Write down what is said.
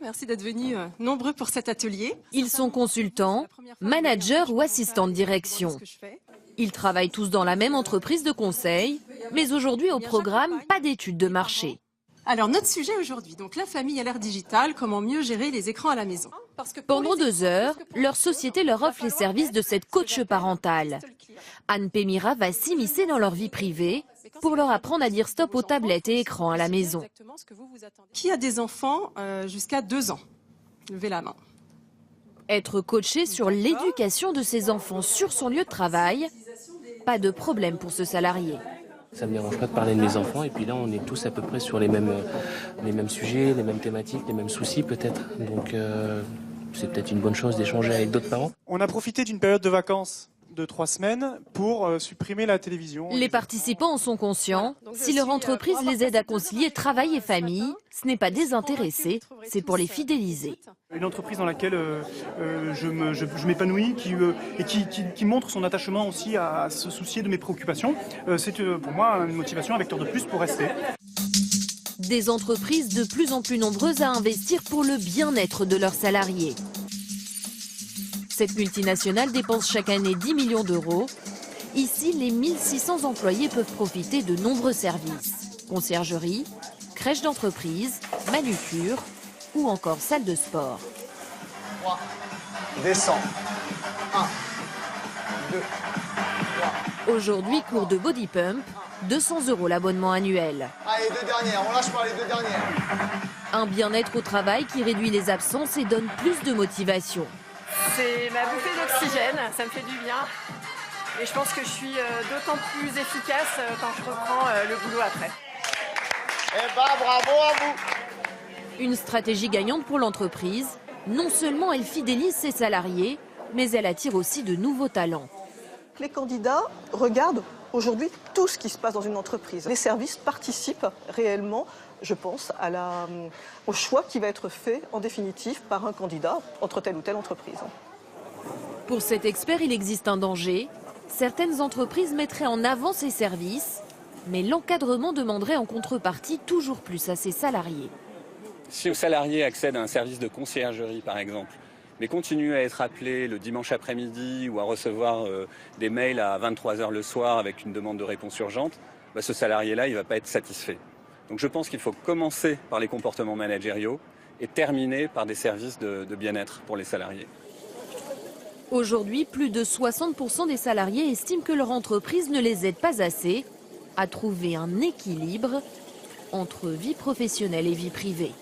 merci d'être venus nombreux pour cet atelier. Ils sont consultants, managers ou assistants de direction. Ils travaillent tous dans la même entreprise de conseil, mais aujourd'hui au programme, pas d'études de marché. Alors notre sujet aujourd'hui, donc la famille à l'ère digitale, comment mieux gérer les écrans à la maison. Pendant 2 heures, leur société leur offre les services de cette coach parentale. Anne Pémira va s'immiscer dans leur vie privée pour leur apprendre à dire stop aux tablettes et écrans à la maison. Qui a des enfants jusqu'à 2 ans? Levez la main. Être coaché sur l'éducation de ses enfants sur son lieu de travail, pas de problème pour ce salarié. Ça ne me dérange pas de parler de mes enfants et puis là on est tous à peu près sur les mêmes sujets, les mêmes thématiques, les mêmes soucis peut-être. Donc c'est peut-être une bonne chose d'échanger avec d'autres parents. On a profité d'une période de vacances de 3 semaines pour supprimer la télévision. Les participants en sont conscients. Si leur entreprise les aide à concilier travail et famille, ce n'est pas désintéressé, c'est pour les fidéliser. Une entreprise dans laquelle je m'épanouis et qui montre son attachement aussi à se soucier de mes préoccupations, c'est pour moi une motivation, un vecteur de plus pour rester. Des entreprises de plus en plus nombreuses à investir pour le bien-être de leurs salariés. Cette multinationale dépense chaque année 10 millions d'euros. Ici, les 1600 employés peuvent profiter de nombreux services. Conciergerie, crèche d'entreprise, manucure ou encore salle de sport. 3, descends. 1, 2, Aujourd'hui, cours de body pump, 200 € l'abonnement annuel. allez, 2 dernières, on lâche pas les 2 dernières. Un bien-être au travail qui réduit les absences et donne plus de motivation. C'est ma bouffée d'oxygène, ça me fait du bien. Et je pense que je suis d'autant plus efficace quand je reprends le boulot après. Eh ben, bravo à vous. Une stratégie gagnante pour l'entreprise. Non seulement elle fidélise ses salariés, mais elle attire aussi de nouveaux talents. Les candidats regardent aujourd'hui tout ce qui se passe dans une entreprise. Les services participent réellement, je pense, au choix qui va être fait en définitive par un candidat entre telle ou telle entreprise. Pour cet expert, il existe un danger. Certaines entreprises mettraient en avant ces services, mais l'encadrement demanderait en contrepartie toujours plus à ses salariés. Si le salarié accède à un service de conciergerie, par exemple, mais continue à être appelé le dimanche après-midi ou à recevoir des mails à 23 h le soir avec une demande de réponse urgente, ce salarié-là, il ne va pas être satisfait. Donc je pense qu'il faut commencer par les comportements managériaux et terminer par des services de bien-être pour les salariés. Aujourd'hui, plus de 60% des salariés estiment que leur entreprise ne les aide pas assez à trouver un équilibre entre vie professionnelle et vie privée.